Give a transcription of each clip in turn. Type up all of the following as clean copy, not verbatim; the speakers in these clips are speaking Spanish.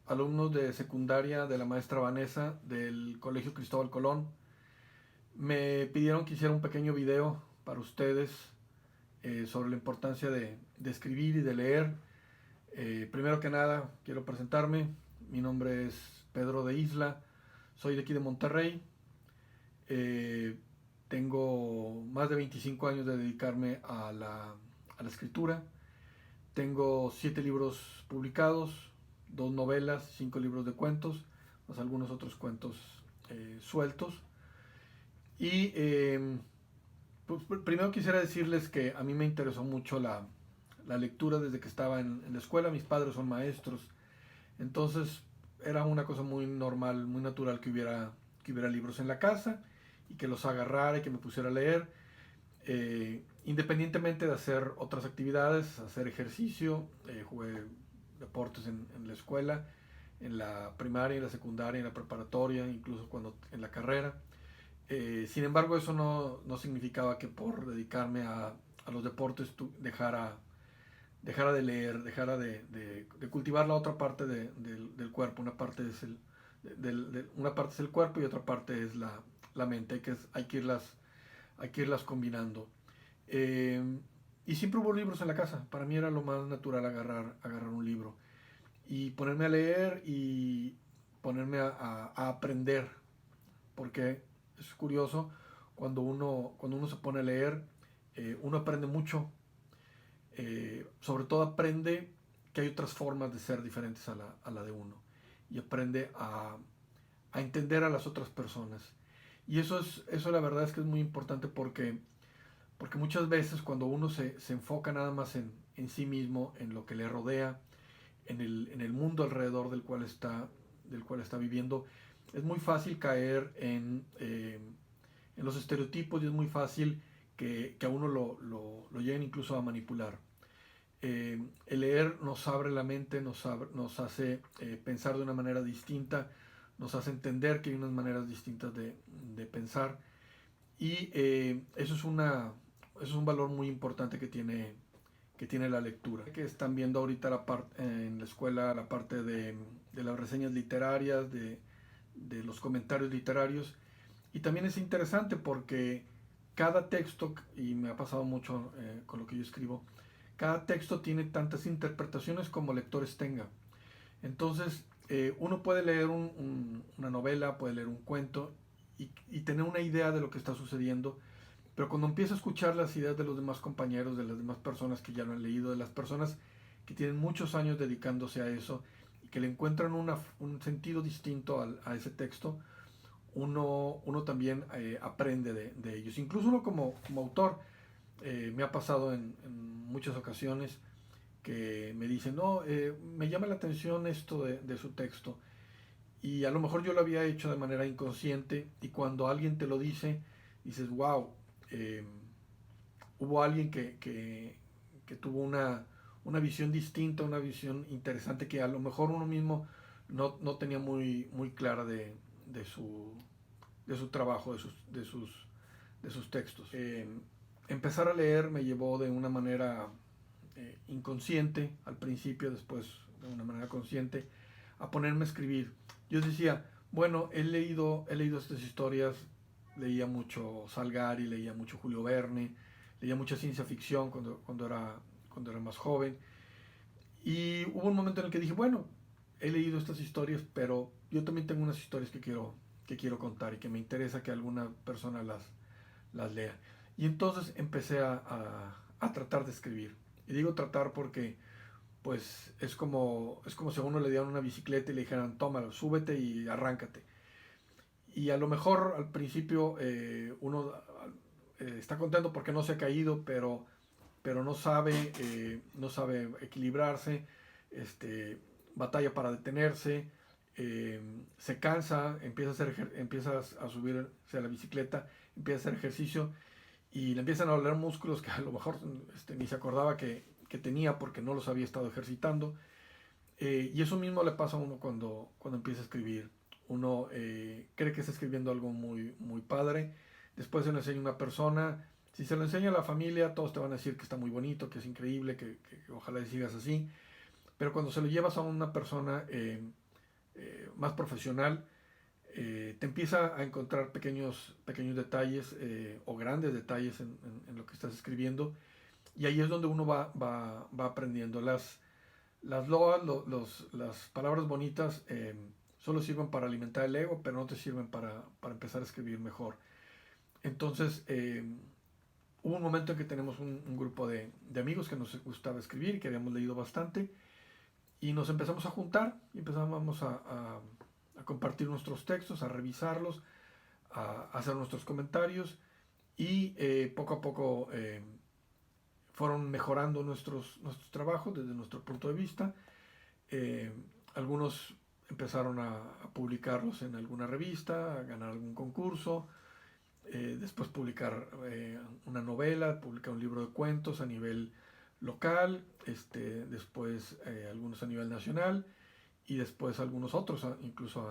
alumnos de secundaria de la maestra Vanessa del Colegio Cristóbal Colón. Me pidieron que hiciera un pequeño video para ustedes sobre la importancia de escribir y de leer. Primero que nada, quiero presentarme. Mi nombre es Pedro de Isla, soy de aquí de Monterrey. Eh, Tengo más de 25 años de dedicarme a la escritura. Tengo 7 libros publicados, 2 novelas, 5 libros de cuentos, más algunos otros cuentos sueltos. Y pues, primero quisiera decirles que a mí me interesó mucho la lectura desde que estaba en la escuela. Mis padres son maestros, entonces era una cosa muy normal, muy natural que hubiera libros en la casa y que los agarrara y que me pusiera a leer. Independientemente de hacer otras actividades, hacer ejercicio, jugué deportes en la escuela, en la primaria, en la secundaria, en la preparatoria, incluso cuando en la carrera. Sin embargo, eso no significaba que por dedicarme a los deportes dejara de leer, dejara de cultivar la otra parte del cuerpo. Una parte es el cuerpo y otra parte es la mente. Hay que irlas combinando. Eh, y siempre hubo libros en la casa. Para mí era lo más natural agarrar un libro y ponerme a leer y ponerme a aprender. Porque es curioso, cuando uno se pone a leer, uno aprende mucho. Sobre todo aprende que hay otras formas de ser diferentes a la de uno. Y aprende a entender a las otras personas. Y eso la verdad es que es muy importante porque muchas veces cuando uno se enfoca nada más en sí mismo, en lo que le rodea, en el mundo alrededor del cual está viviendo, es muy fácil caer en los estereotipos y es muy fácil que a uno lo lleguen incluso a manipular. El leer nos abre la mente, nos hace pensar de una manera distinta, nos hace entender que hay unas maneras distintas de pensar y eso es un valor muy importante que tiene la lectura. Que están viendo ahorita en la escuela la parte de las reseñas literarias, de los comentarios literarios. Y también es interesante porque cada texto, y me ha pasado mucho con lo que yo escribo, cada texto tiene tantas interpretaciones como lectores tenga. Entonces, uno puede leer una novela, puede leer un cuento y tener una idea de lo que está sucediendo, pero cuando empieza a escuchar las ideas de los demás compañeros, de las demás personas que ya lo han leído, de las personas que tienen muchos años dedicándose a eso y que le encuentran un sentido distinto a ese texto, uno también aprende de ellos. Incluso uno como autor, me ha pasado en muchas ocasiones que me dicen, no, me llama la atención esto de su texto. Y a lo mejor yo lo había hecho de manera inconsciente y cuando alguien te lo dice, dices, wow, eh, hubo alguien que tuvo una visión distinta, una visión interesante que a lo mejor uno mismo no tenía muy clara de su trabajo, de sus textos. Empezar a leer me llevó de una manera inconsciente al principio, después de una manera consciente, a ponerme a escribir. Yo decía, bueno, he leído estas historias, leía mucho Salgari, leía mucho Julio Verne, leía mucha ciencia ficción cuando era más joven. Y hubo un momento en el que dije, bueno, he leído estas historias, pero yo también tengo unas historias que quiero contar y que me interesa que alguna persona las lea. Y entonces empecé a tratar de escribir. Y digo tratar porque pues es como si a uno le dieran una bicicleta y le dijeran, tómalo, súbete y arráncate. Y a lo mejor al principio uno está contento porque no se ha caído, pero no sabe equilibrarse, batalla para detenerse, se cansa, empieza a subirse a la bicicleta, empieza a hacer ejercicio y le empiezan a doler músculos que a lo mejor ni se acordaba que tenía porque no los había estado ejercitando. Y eso mismo le pasa a uno cuando empieza a escribir. Uno cree que está escribiendo algo muy padre, después se lo enseña a una persona. Si se lo enseña a la familia, todos te van a decir que está muy bonito, que es increíble, que ojalá sigas así. Pero cuando se lo llevas a una persona, más profesional, te empieza a encontrar pequeños detalles o grandes detalles en lo que estás escribiendo, y ahí es donde uno va aprendiendo. Las loas, las palabras bonitas solo sirven para alimentar el ego, pero no te sirven para empezar a escribir mejor. Entonces, hubo un momento en que tenemos un grupo de amigos que nos gustaba escribir, que habíamos leído bastante, y nos empezamos a juntar y empezamos a compartir nuestros textos, a revisarlos, a hacer nuestros comentarios, y poco a poco fueron mejorando nuestros trabajos desde nuestro punto de vista. Eh, Algunos empezaron a publicarlos en alguna revista, a ganar algún concurso, después publicar una novela, publicar un libro de cuentos a nivel local, después algunos a nivel nacional, y después algunos otros incluso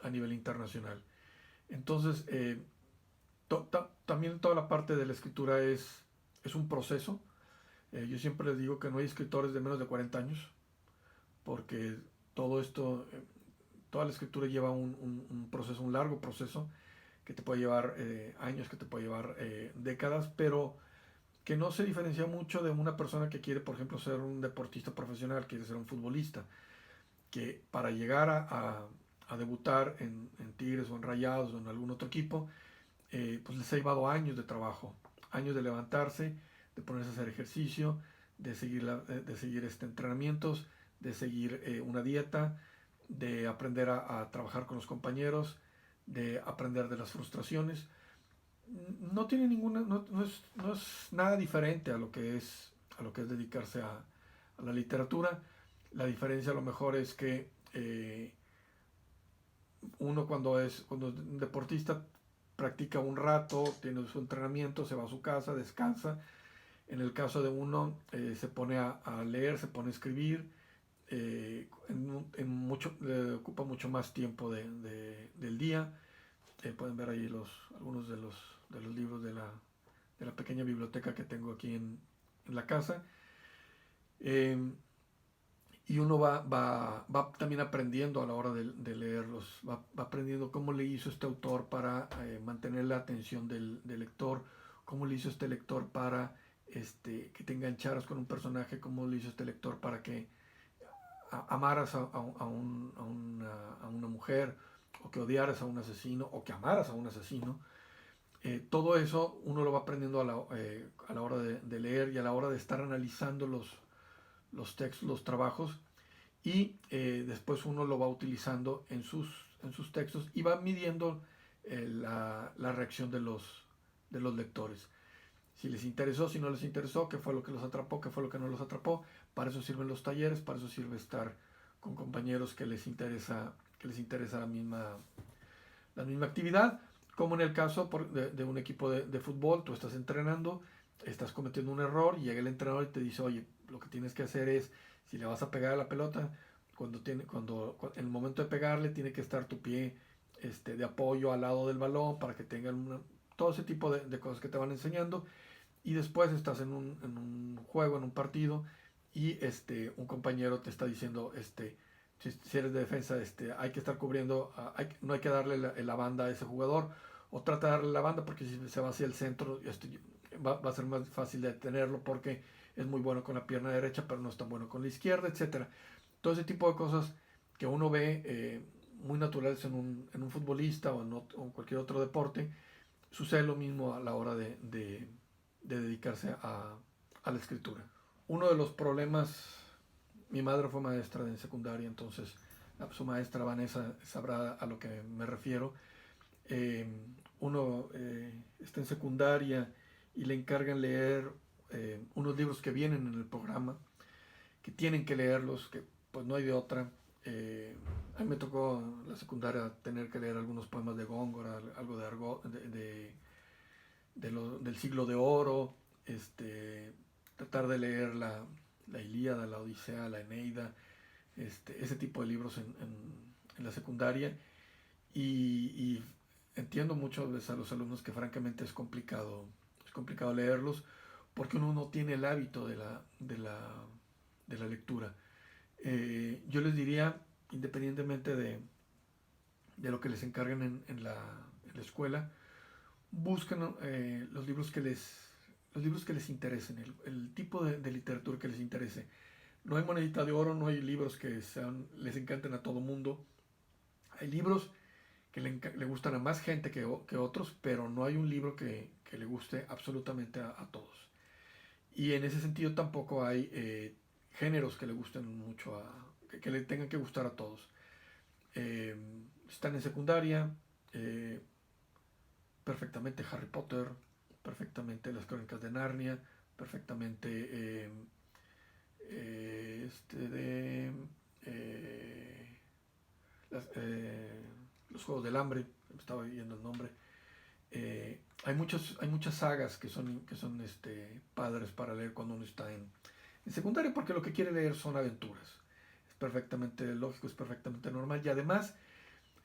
a nivel internacional. Entonces, también toda la parte de la escritura es un proceso. Yo siempre les digo que no hay escritores de menos de 40 años, porque todo esto, toda la escritura lleva un proceso, un largo proceso, que te puede llevar años, que te puede llevar décadas, pero que no se diferencia mucho de una persona que quiere, por ejemplo, ser un deportista profesional, quiere ser un futbolista, que para llegar a debutar en Tigres o en Rayados o en algún otro equipo, pues les ha llevado años de trabajo, años de levantarse, de ponerse a hacer ejercicio, de seguir entrenamientos, de seguir una dieta, de aprender a trabajar con los compañeros, de aprender de las frustraciones. No tiene ninguna, no es nada diferente a lo que es dedicarse a la literatura. La diferencia a lo mejor es que uno cuando es un deportista practica un rato, tiene su entrenamiento, se va a su casa, descansa. En el caso de uno, se pone a leer, se pone a escribir, le ocupa mucho más tiempo del día. Pueden ver ahí algunos de los libros de la pequeña biblioteca que tengo aquí en la casa. Eh, y uno va también aprendiendo a la hora de leerlos, va aprendiendo cómo le hizo este autor para mantener la atención del lector, cómo le hizo este lector para que te engancharas con un personaje, cómo le hizo este lector para que amaras a una mujer, o que odiaras a un asesino, o que amaras a un asesino. Todo eso uno lo va aprendiendo a la hora de leer y a la hora de estar analizando los textos, los trabajos, y después uno lo va utilizando en sus textos y va midiendo la reacción de los lectores. Si les interesó, si no les interesó, qué fue lo que los atrapó, qué fue lo que no los atrapó. Para eso sirven los talleres, para eso sirve estar con compañeros que les interesa la misma actividad. Como en el caso de un equipo de fútbol, tú estás entrenando, estás cometiendo un error, y llega el entrenador y te dice, oye, lo que tienes que hacer es, si le vas a pegar a la pelota, en el momento de pegarle tiene que estar tu pie de apoyo al lado del balón para que tengan todo ese tipo de cosas que te van enseñando. Y después estás en un juego, en un partido, y un compañero te está diciendo, si eres de defensa, hay que estar cubriendo, no hay que darle la banda a ese jugador, o trata de darle la banda, porque si se va hacia el centro, va a ser más fácil de detenerlo, porque es muy bueno con la pierna derecha, pero no es tan bueno con la izquierda, etcétera. Todo ese tipo de cosas que uno ve muy naturales en un futbolista o en cualquier otro deporte, sucede lo mismo a la hora de dedicarse a la escritura. Uno de los problemas, mi madre fue maestra en secundaria, entonces su maestra Vanessa sabrá a lo que me refiero. Eh, Uno está en secundaria y le encargan leer unos libros que vienen en el programa, que tienen que leerlos, que pues no hay de otra. A mí me tocó en la secundaria tener que leer algunos poemas de Góngora, algo de Argot, del siglo de oro, tratar de leer la Ilíada, la Odisea, la Eneida, ese tipo de libros en la secundaria, y entiendo mucho a los alumnos que francamente es complicado leerlos, porque uno no tiene el hábito de la lectura. Yo les diría, independientemente de lo que les encarguen en la escuela, busquen los libros que les interesen, el tipo de literatura que les interese. No hay monedita de oro, no hay libros que les encanten a todo mundo. Hay libros que le gustan a más gente que otros, pero no hay un libro que le guste absolutamente a todos. Y en ese sentido tampoco hay géneros que le gusten mucho, que le tengan que gustar a todos. Eh, Están en secundaria, eh, perfectamente Harry Potter, perfectamente las Crónicas de Narnia, perfectamente eh, las, los Juegos del Hambre, me estaba viendo el nombre. Hay muchas sagas que son padres para leer cuando uno está en secundaria, porque lo que quiere leer son aventuras. Es perfectamente lógico, es perfectamente normal y además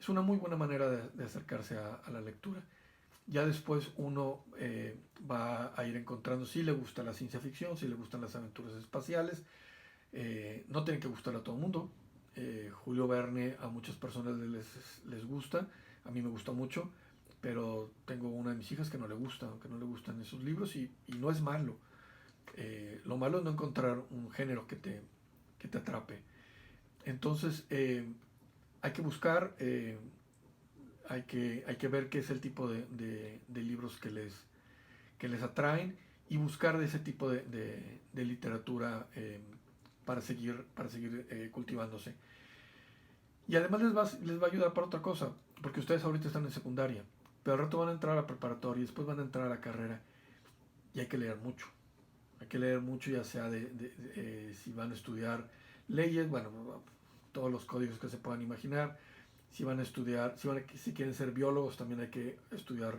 es una muy buena manera de acercarse a la lectura. Ya después uno va a ir encontrando si le gusta la ciencia ficción, si le gustan las aventuras espaciales. No tienen que gustar a todo el mundo. Julio Verne a muchas personas les gusta, a mí me gusta mucho, pero tengo una de mis hijas que no le gusta, que no le gustan esos libros y no es malo. Lo malo es no encontrar un género que te atrape. Entonces hay que buscar, hay que ver qué es el tipo de libros que les atraen y buscar de ese tipo de literatura para seguir cultivándose. Y además les va a ayudar para otra cosa, porque ustedes ahorita están en secundaria, pero al rato van a entrar a la preparatoria y después van a entrar a la carrera y hay que leer mucho. Hay que leer mucho, ya sea si van a estudiar leyes, bueno, todos los códigos que se puedan imaginar. Si van a estudiar, si quieren ser biólogos, también hay que estudiar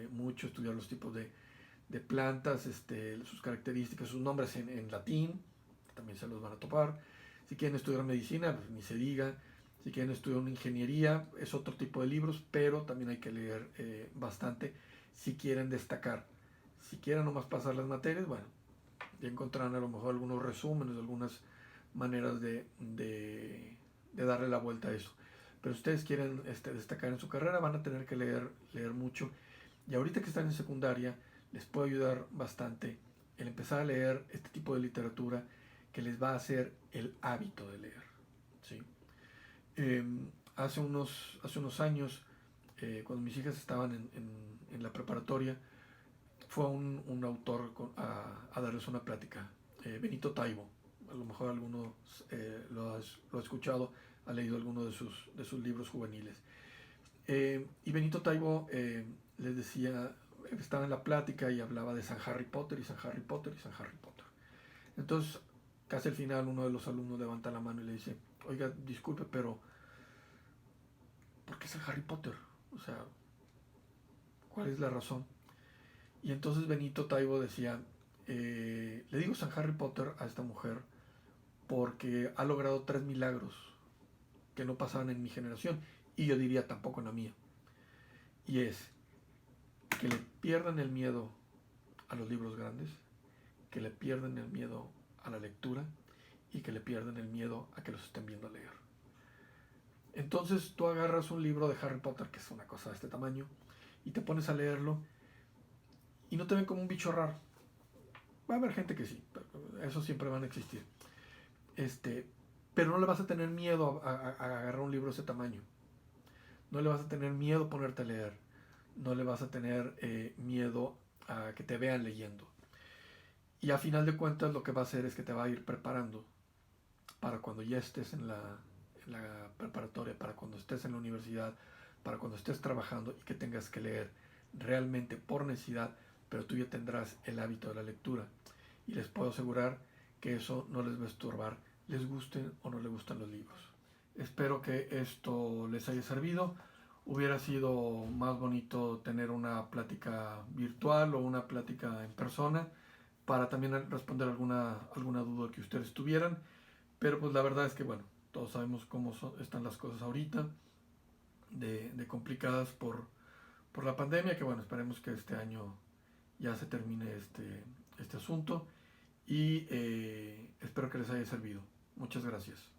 mucho, estudiar los tipos de plantas, sus características, sus nombres en latín, también se los van a topar. Si quieren estudiar medicina, pues ni se diga. Si quieren estudiar una ingeniería, es otro tipo de libros, pero también hay que leer bastante si quieren destacar. Si quieren nomás pasar las materias, bueno, ya encontrarán a lo mejor algunos resúmenes, algunas maneras de darle la vuelta a eso. Pero si ustedes quieren destacar en su carrera, van a tener que leer mucho. Y ahorita que están en secundaria, les puede ayudar bastante el empezar a leer este tipo de literatura que les va a hacer el hábito de leer. ¿Sí? Eh, hace unos años, cuando mis hijas estaban en la preparatoria, fue un autor a darles una plática, Benito Taibo. A lo mejor alguno lo ha escuchado, ha leído alguno de sus libros juveniles. Y Benito Taibo les decía, estaba en la plática y hablaba de San Harry Potter y San Harry Potter y San Harry Potter. Entonces, casi al final uno de los alumnos levanta la mano y le dice, oiga, disculpe, pero ¿por qué San Harry Potter? O sea, ¿cuál es la razón? Y entonces Benito Taibo decía, le digo San Harry Potter a esta mujer porque ha logrado 3 milagros que no pasaban en mi generación y yo diría tampoco en la mía. Y es que le pierdan el miedo a los libros grandes, que le pierdan el miedo a la lectura y que le pierdan el miedo a que los estén viendo leer. Entonces tú agarras un libro de Harry Potter, que es una cosa de este tamaño, y te pones a leerlo y no te ven como un bicho raro. Va a haber gente que sí, eso siempre van a existir. Pero no le vas a tener miedo a agarrar un libro de ese tamaño. No le vas a tener miedo a ponerte a leer. No le vas a tener miedo a que te vean leyendo. Y a final de cuentas lo que va a hacer es que te va a ir preparando para cuando ya estés en la preparatoria, para cuando estés en la universidad, para cuando estés trabajando y que tengas que leer realmente por necesidad, pero tú ya tendrás el hábito de la lectura. Y les puedo asegurar que eso no les va a estorbar, les gusten o no les gustan los libros. Espero que esto les haya servido. Hubiera sido más bonito tener una plática virtual o una plática en persona para también responder alguna duda que ustedes tuvieran. Pero pues la verdad es que bueno, todos sabemos cómo están las cosas ahorita, de complicadas por la pandemia, que bueno, esperemos que este año ya se termine este asunto y espero que les haya servido. Muchas gracias.